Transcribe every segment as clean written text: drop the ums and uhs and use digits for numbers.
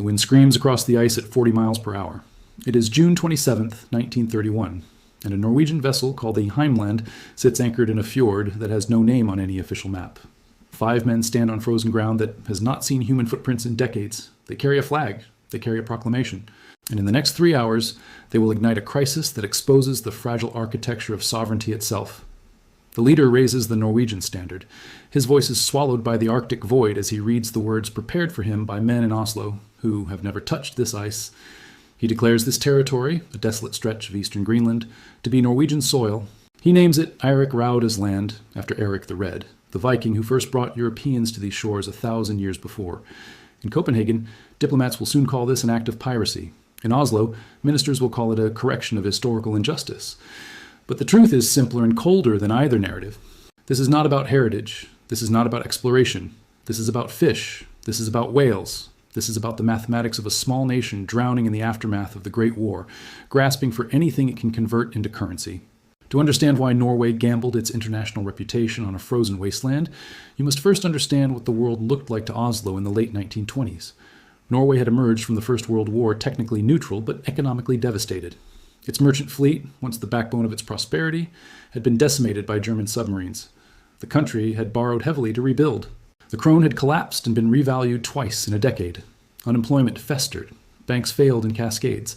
The wind screams across the ice at 40 miles per hour. It is June 27th, 1931, and a Norwegian vessel called the Heimland sits anchored in a fjord that has no name on any official map. 5 men stand on frozen ground that has not seen human footprints in decades. They carry a flag. They carry a proclamation. And in the next 3 hours, they will ignite a crisis that exposes the fragile architecture of sovereignty itself. The leader raises the Norwegian standard. His voice is swallowed by the Arctic void as he reads the words prepared for him by men in Oslo who have never touched this ice. He declares this territory, a desolate stretch of eastern Greenland, to be Norwegian soil. He names it Erik Raude's land, after Erik the Red, the Viking who first brought Europeans to these shores 1,000 years before. In Copenhagen, diplomats will soon call this an act of piracy. In Oslo, ministers will call it a correction of historical injustice. But the truth is simpler and colder than either narrative. This is not about heritage. This is not about exploration. This is about fish. This is about whales. This is about the mathematics of a small nation drowning in the aftermath of the Great War, grasping for anything it can convert into currency. To understand why Norway gambled its international reputation on a frozen wasteland, you must first understand what the world looked like to Oslo in the late 1920s. Norway had emerged from the First World War technically neutral, but economically devastated. Its merchant fleet, once the backbone of its prosperity, had been decimated by German submarines. The country had borrowed heavily to rebuild. The krone had collapsed and been revalued twice in a decade. Unemployment festered. Banks failed in cascades.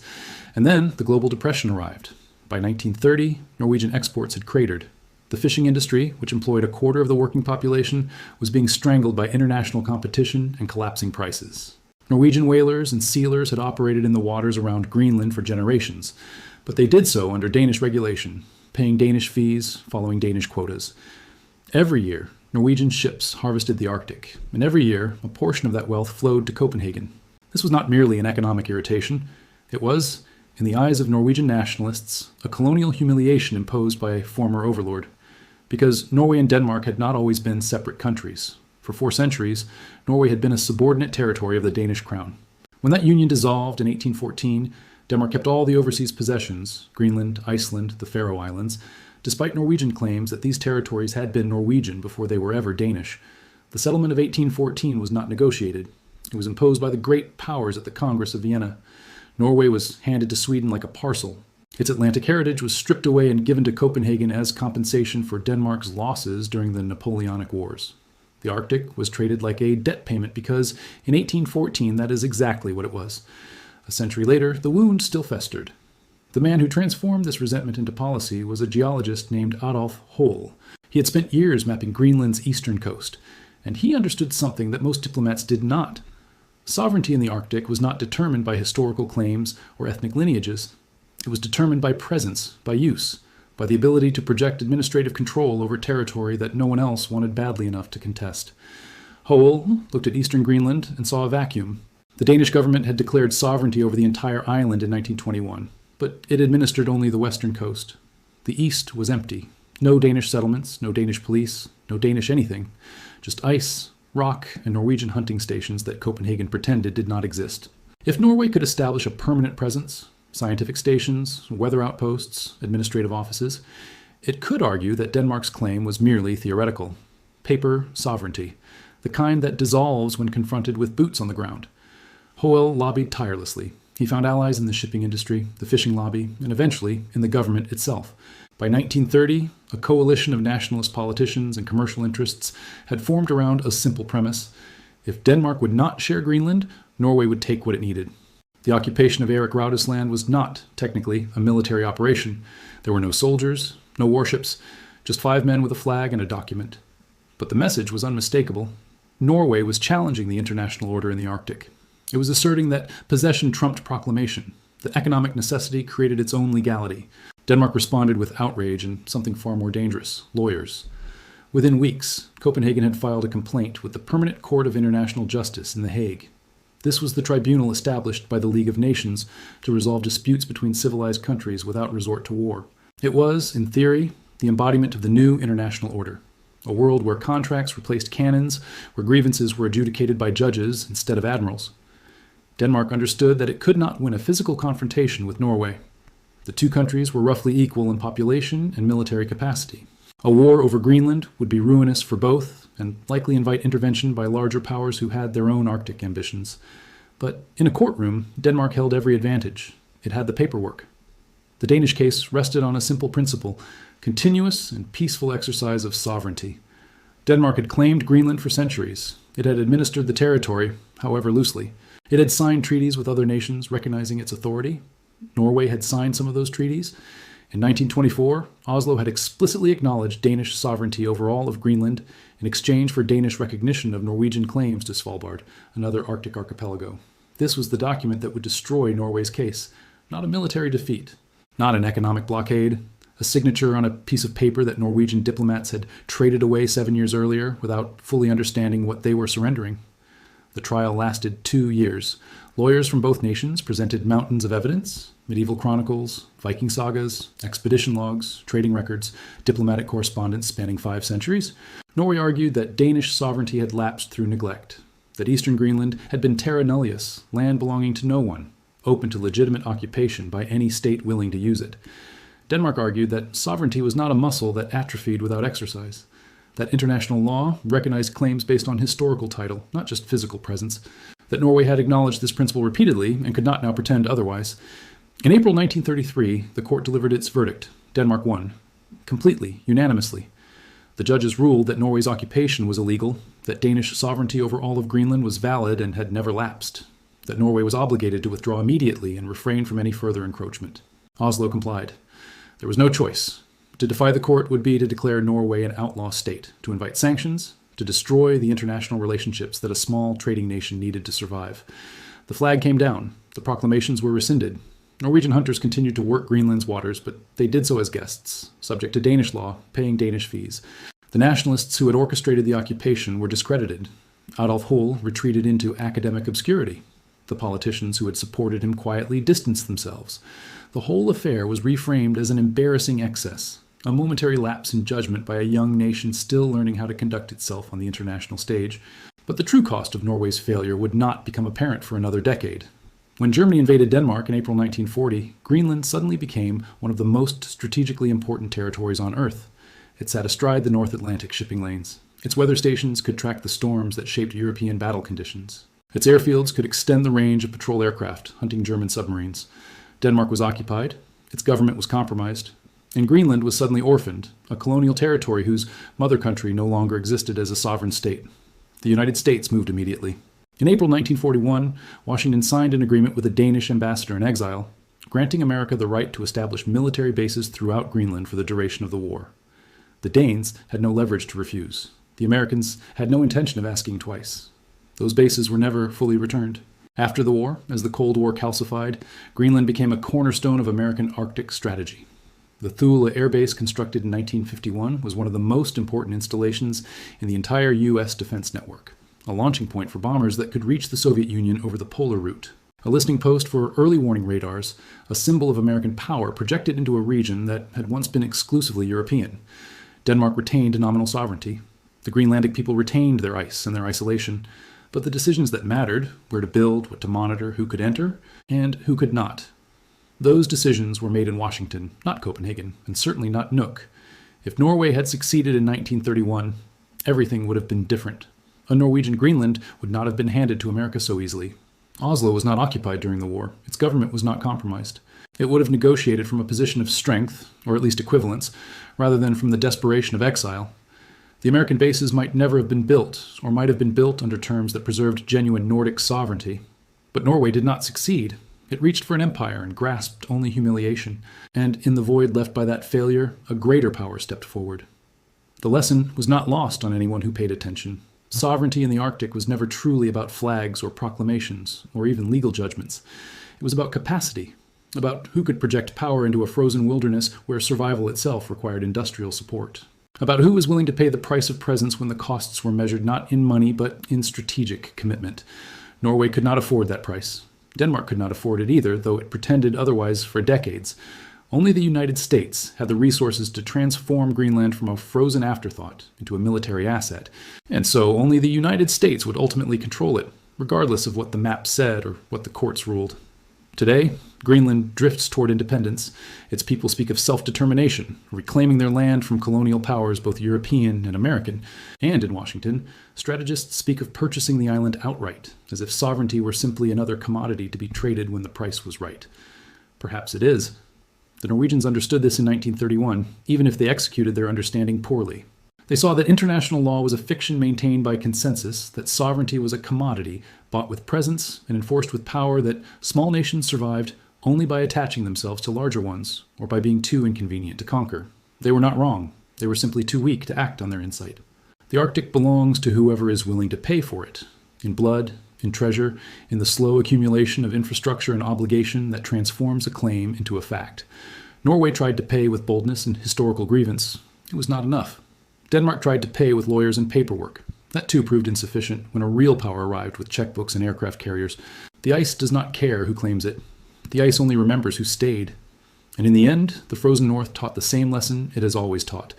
And then the global depression arrived. By 1930, Norwegian exports had cratered. The fishing industry, which employed a quarter of the working population, was being strangled by international competition and collapsing prices. Norwegian whalers and sealers had operated in the waters around Greenland for generations, but they did so under Danish regulation, paying Danish fees, following Danish quotas. Every year, Norwegian ships harvested the Arctic, and every year, a portion of that wealth flowed to Copenhagen. This was not merely an economic irritation. It was, in the eyes of Norwegian nationalists, a colonial humiliation imposed by a former overlord, because Norway and Denmark had not always been separate countries. For 4 centuries, Norway had been a subordinate territory of the Danish crown. When that union dissolved in 1814, Denmark kept all the overseas possessions, Greenland, Iceland, the Faroe Islands, despite Norwegian claims that these territories had been Norwegian before they were ever Danish. The settlement of 1814 was not negotiated. It was imposed by the great powers at the Congress of Vienna. Norway was handed to Sweden like a parcel. Its Atlantic heritage was stripped away and given to Copenhagen as compensation for Denmark's losses during the Napoleonic Wars. The Arctic was traded like a debt payment because, in 1814, that is exactly what it was. A century later, the wound still festered. The man who transformed this resentment into policy was a geologist named Adolf Hoel. He had spent years mapping Greenland's eastern coast, and he understood something that most diplomats did not. Sovereignty in the Arctic was not determined by historical claims or ethnic lineages. It was determined by presence, by use, by the ability to project administrative control over territory that no one else wanted badly enough to contest. Hoel looked at eastern Greenland and saw a vacuum. The Danish government had declared sovereignty over the entire island in 1921, but it administered only the western coast. The east was empty. No Danish settlements, no Danish police, no Danish anything. Just ice, rock, and Norwegian hunting stations that Copenhagen pretended did not exist. If Norway could establish a permanent presence, scientific stations, weather outposts, administrative offices, it could argue that Denmark's claim was merely theoretical. Paper sovereignty, the kind that dissolves when confronted with boots on the ground. Hoel lobbied tirelessly. He found allies in the shipping industry, the fishing lobby, and eventually in the government itself. By 1930, a coalition of nationalist politicians and commercial interests had formed around a simple premise. If Denmark would not share Greenland, Norway would take what it needed. The occupation of Erik Raude's land was not, technically, a military operation. There were no soldiers, no warships, just 5 men with a flag and a document. But the message was unmistakable. Norway was challenging the international order in the Arctic. It was asserting that possession trumped proclamation. The economic necessity created its own legality. Denmark responded with outrage and something far more dangerous, lawyers. Within weeks, Copenhagen had filed a complaint with the Permanent Court of International Justice in The Hague. This was the tribunal established by the League of Nations to resolve disputes between civilized countries without resort to war. It was, in theory, the embodiment of the new international order, a world where contracts replaced canons, where grievances were adjudicated by judges instead of admirals. Denmark understood that it could not win a physical confrontation with Norway. The two countries were roughly equal in population and military capacity. A war over Greenland would be ruinous for both and likely invite intervention by larger powers who had their own Arctic ambitions. But in a courtroom, Denmark held every advantage. It had the paperwork. The Danish case rested on a simple principle: continuous and peaceful exercise of sovereignty. Denmark had claimed Greenland for centuries. It had administered the territory, however loosely. It had signed treaties with other nations recognizing its authority. Norway had signed some of those treaties. In 1924, Oslo had explicitly acknowledged Danish sovereignty over all of Greenland in exchange for Danish recognition of Norwegian claims to Svalbard, another Arctic archipelago. This was the document that would destroy Norway's case, not a military defeat, not an economic blockade, a signature on a piece of paper that Norwegian diplomats had traded away 7 years earlier without fully understanding what they were surrendering. The trial lasted 2 years. Lawyers from both nations presented mountains of evidence: medieval chronicles, Viking sagas, expedition logs, trading records, diplomatic correspondence spanning 5 centuries. Norway argued that Danish sovereignty had lapsed through neglect, that eastern Greenland had been Terra Nullius, land belonging to no one, open to legitimate occupation by any state willing to use it. Denmark argued that sovereignty was not a muscle that atrophied without exercise, that international law recognized claims based on historical title, not just physical presence, that Norway had acknowledged this principle repeatedly and could not now pretend otherwise. In April 1933, the court delivered its verdict. Denmark won, completely, unanimously. The judges ruled that Norway's occupation was illegal, that Danish sovereignty over all of Greenland was valid and had never lapsed, that Norway was obligated to withdraw immediately and refrain from any further encroachment. Oslo complied. There was no choice. To defy the court would be to declare Norway an outlaw state, to invite sanctions, to destroy the international relationships that a small trading nation needed to survive. The flag came down. The proclamations were rescinded. Norwegian hunters continued to work Greenland's waters, but they did so as guests, subject to Danish law, paying Danish fees. The nationalists who had orchestrated the occupation were discredited. Adolf Hoel retreated into academic obscurity. The politicians who had supported him quietly distanced themselves. The whole affair was reframed as an embarrassing excess, a momentary lapse in judgment by a young nation still learning how to conduct itself on the international stage. But the true cost of Norway's failure would not become apparent for another decade. When Germany invaded Denmark in April 1940, Greenland suddenly became one of the most strategically important territories on Earth. It sat astride the North Atlantic shipping lanes. Its weather stations could track the storms that shaped European battle conditions. Its airfields could extend the range of patrol aircraft hunting German submarines. Denmark was occupied. Its government was compromised. And Greenland was suddenly orphaned, a colonial territory whose mother country no longer existed as a sovereign state. The United States moved immediately. In April 1941, Washington signed an agreement with a Danish ambassador in exile, granting America the right to establish military bases throughout Greenland for the duration of the war. The Danes had no leverage to refuse. The Americans had no intention of asking twice. Those bases were never fully returned. After the war, as the Cold War calcified, Greenland became a cornerstone of American Arctic strategy. The Thule Air Base, constructed in 1951, was one of the most important installations in the entire U.S. defense network, a launching point for bombers that could reach the Soviet Union over the polar route, a listening post for early warning radars, a symbol of American power projected into a region that had once been exclusively European. Denmark retained nominal sovereignty. The Greenlandic people retained their ice and their isolation, but the decisions that mattered, where to build, what to monitor, who could enter, and who could not, those decisions were made in Washington, not Copenhagen, and certainly not Nuuk. If Norway had succeeded in 1931, everything would have been different. A Norwegian Greenland would not have been handed to America so easily. Oslo was not occupied during the war. Its government was not compromised. It would have negotiated from a position of strength, or at least equivalence, rather than from the desperation of exile. The American bases might never have been built, or might have been built under terms that preserved genuine Nordic sovereignty. But Norway did not succeed. It reached for an empire and grasped only humiliation. And in the void left by that failure, a greater power stepped forward. The lesson was not lost on anyone who paid attention. Sovereignty in the Arctic was never truly about flags or proclamations, or even legal judgments. It was about capacity, about who could project power into a frozen wilderness where survival itself required industrial support, about who was willing to pay the price of presence when the costs were measured not in money but in strategic commitment. Norway could not afford that price. Denmark could not afford it either, though it pretended otherwise for decades. Only the United States had the resources to transform Greenland from a frozen afterthought into a military asset, and so only the United States would ultimately control it, regardless of what the map said or what the courts ruled. Today, Greenland drifts toward independence. Its people speak of self-determination, reclaiming their land from colonial powers, both European and American. And in Washington, strategists speak of purchasing the island outright, as if sovereignty were simply another commodity to be traded when the price was right. Perhaps it is. The Norwegians understood this in 1931, even if they executed their understanding poorly. They saw that international law was a fiction maintained by consensus, that sovereignty was a commodity bought with presents and enforced with power, that small nations survived only by attaching themselves to larger ones, or by being too inconvenient to conquer. They were not wrong. They were simply too weak to act on their insight. The Arctic belongs to whoever is willing to pay for it, in blood, in treasure, in the slow accumulation of infrastructure and obligation that transforms a claim into a fact. Norway tried to pay with boldness and historical grievance. It was not enough. Denmark tried to pay with lawyers and paperwork. That too proved insufficient when a real power arrived with checkbooks and aircraft carriers. The ice does not care who claims it. The ice only remembers who stayed. And in the end, the frozen north taught the same lesson it has always taught,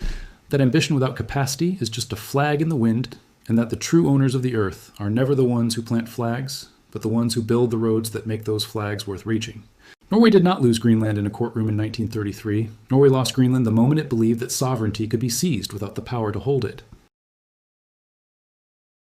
that ambition without capacity is just a flag in the wind, and that the true owners of the earth are never the ones who plant flags, but the ones who build the roads that make those flags worth reaching. Norway did not lose Greenland in a courtroom in 1933. Norway lost Greenland the moment it believed that sovereignty could be seized without the power to hold it.